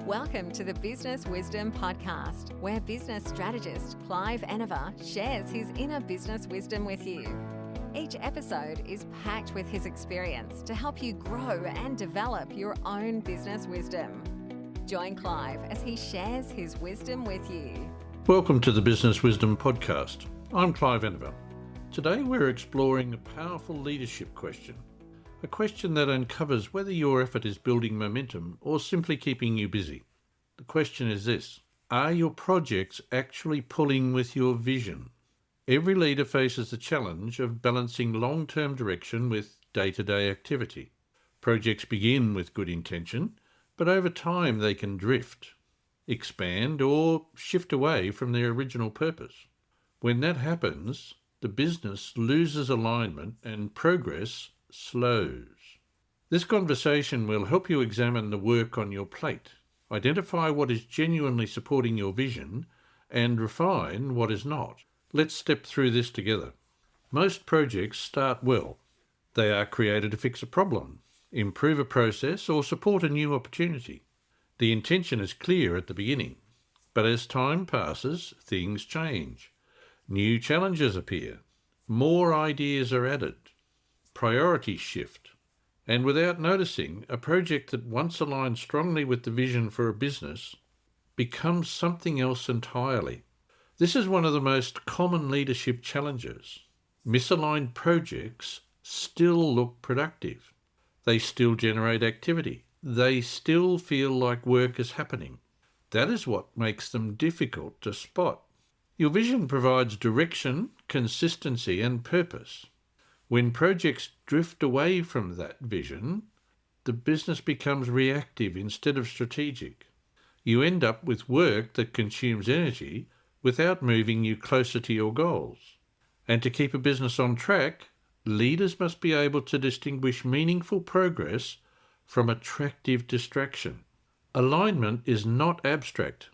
Welcome to the Business Wisdom Podcast, where business strategist Clive Enever shares his inner business wisdom with you. Each episode is packed with his experience to help you grow and develop your own business wisdom. Join Clive as he shares his wisdom with you. Welcome to the Business Wisdom Podcast. I'm Clive Enever. Today we're exploring a powerful leadership question. A question that uncovers whether your effort is building momentum or simply keeping you busy. The question is this: are your projects actually pulling with your vision? Every leader faces the challenge of balancing long-term direction with day-to-day activity. Projects begin with good intention, but over time they can drift, expand, or shift away from their original purpose. When that happens, the business loses alignment and progress slows. This conversation will help you examine the work on your plate, identify what is genuinely supporting your vision, and refine what is not. Let's step through this together. Most projects start well. They are created to fix a problem, improve a process, or support a new opportunity. The intention is clear at the beginning, but as time passes, things change. New challenges appear. More ideas are added. Priorities shift. And without noticing, a project that once aligned strongly with the vision for a business becomes something else entirely. This is one of the most common leadership challenges. Misaligned projects still look productive. They still generate activity. They still feel like work is happening. That is what makes them difficult to spot. Your vision provides direction, consistency, and purpose. When projects drift away from that vision, the business becomes reactive instead of strategic. You end up with work that consumes energy without moving you closer to your goals. And to keep a business on track, leaders must be able to distinguish meaningful progress from attractive distraction. Alignment is not abstract.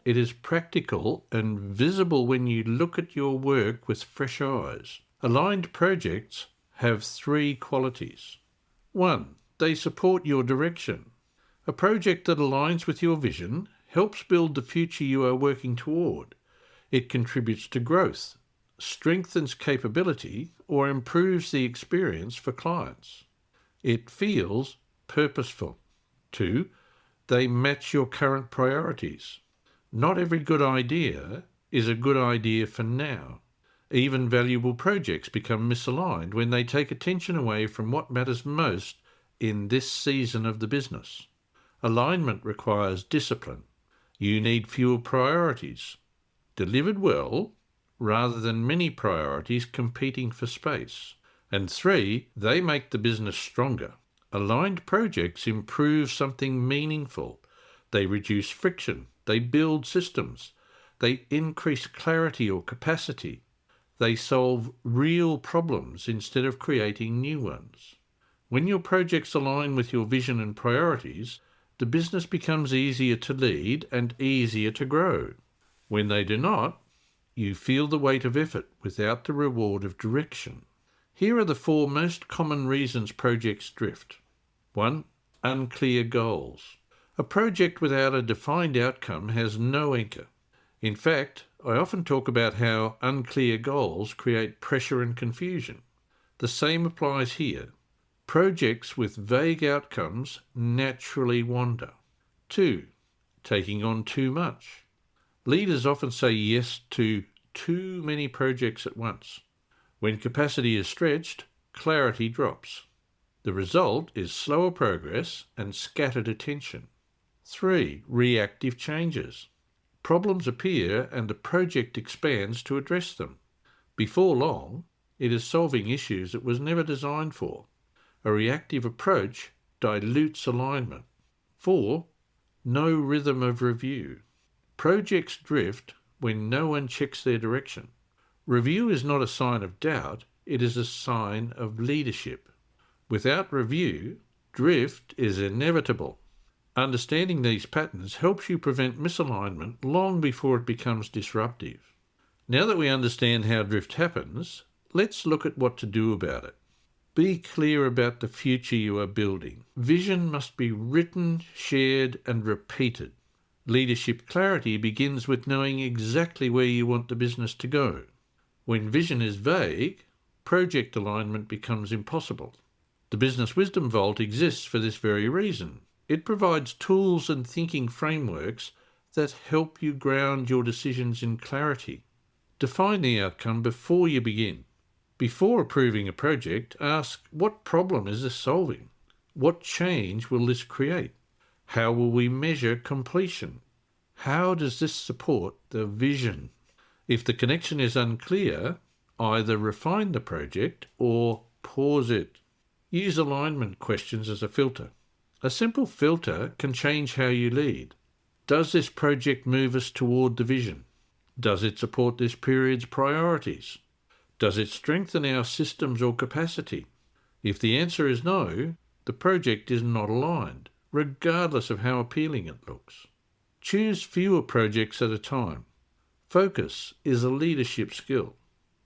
It is practical and visible when you look at your work with fresh eyes. Aligned projects have three qualities. 1. They support your direction. A project that aligns with your vision helps build the future you are working toward. It contributes to growth, strengthens capability, or improves the experience for clients. It feels purposeful. 2. They match your current priorities. Not every good idea is a good idea for now. Even valuable projects become misaligned when they take attention away from what matters most in this season of the business. Alignment requires discipline. You need fewer priorities, delivered well, rather than many priorities competing for space. And 3, they make the business stronger. Aligned projects improve something meaningful. They reduce friction. They build systems. They increase clarity or capacity. They solve real problems instead of creating new ones. When your projects align with your vision and priorities, the business becomes easier to lead and easier to grow. When they do not, you feel the weight of effort without the reward of direction. Here are the 4 most common reasons projects drift. 1. Unclear goals. A project without a defined outcome has no anchor. In fact, I often talk about how unclear goals create pressure and confusion. The same applies here. Projects with vague outcomes naturally wander. 2. Taking on too much. Leaders often say yes to too many projects at once. When capacity is stretched, clarity drops. The result is slower progress and scattered attention. 3. Reactive changes. Problems appear and the project expands to address them. Before long, it is solving issues it was never designed for. A reactive approach dilutes alignment. 4. No rhythm of review. Projects drift when no one checks their direction. Review is not a sign of doubt, it is a sign of leadership. Without review, drift is inevitable. Understanding these patterns helps you prevent misalignment long before it becomes disruptive. Now that we understand how drift happens, let's look at what to do about it. Be clear about the future you are building. Vision must be written, shared, and repeated. Leadership clarity begins with knowing exactly where you want the business to go. When vision is vague, project alignment becomes impossible. The Business Wisdom Vault exists for this very reason. It provides tools and thinking frameworks that help you ground your decisions in clarity. Define the outcome before you begin. Before approving a project, ask, what problem is this solving? What change will this create? How will we measure completion? How does this support the vision? If the connection is unclear, either refine the project or pause it. Use alignment questions as a filter. A simple filter can change how you lead. Does this project move us toward the vision? Does it support this period's priorities? Does it strengthen our systems or capacity? If the answer is no, the project is not aligned, regardless of how appealing it looks. Choose fewer projects at a time. Focus is a leadership skill.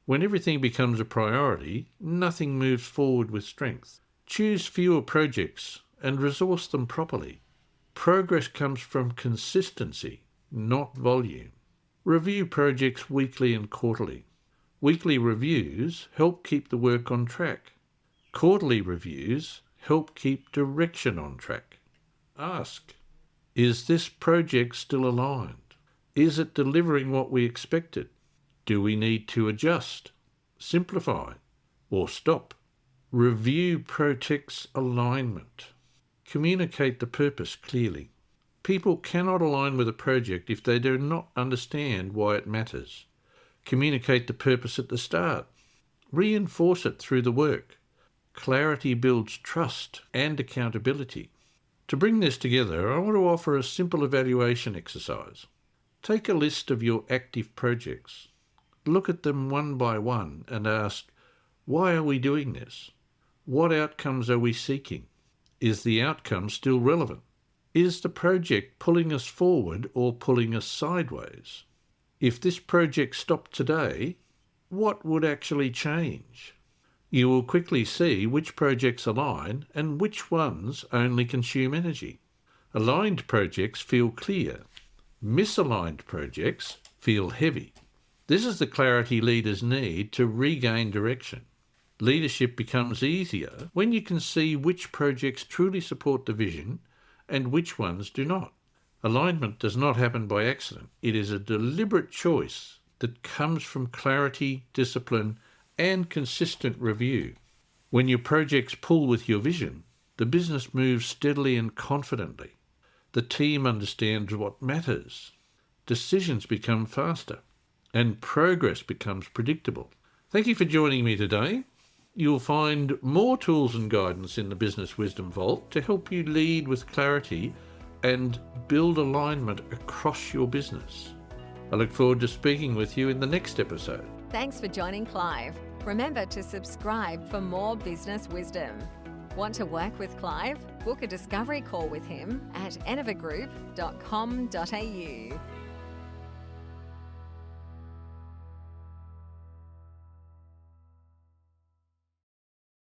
When everything becomes a priority, nothing moves forward with strength. Choose fewer projects and resource them properly. Progress comes from consistency, not volume. Review projects weekly and quarterly. Weekly reviews help keep the work on track. Quarterly reviews help keep direction on track. Ask, is this project still aligned? Is it delivering what we expected? Do we need to adjust, simplify, or stop? Review protects alignment. Communicate the purpose clearly. People cannot align with a project if they do not understand why it matters. Communicate the purpose at the start. Reinforce it through the work. Clarity builds trust and accountability. To bring this together, I want to offer a simple evaluation exercise. Take a list of your active projects. Look at them one by one and ask, why are we doing this? What outcomes are we seeking? Is the outcome still relevant? Is the project pulling us forward or pulling us sideways? If this project stopped today, what would actually change? You will quickly see which projects align and which ones only consume energy. Aligned projects feel clear. Misaligned projects feel heavy. This is the clarity leaders need to regain direction. Leadership becomes easier when you can see which projects truly support the vision and which ones do not. Alignment does not happen by accident. It is a deliberate choice that comes from clarity, discipline, and consistent review. When your projects pull with your vision, the business moves steadily and confidently. The team understands what matters. Decisions become faster, and progress becomes predictable. Thank you for joining me today. You'll find more tools and guidance in the Business Wisdom Vault to help you lead with clarity and build alignment across your business. I look forward to speaking with you in the next episode. Thanks for joining Clive. Remember to subscribe for more business wisdom. Want to work with Clive? Book a discovery call with him at enovagroup.com.au.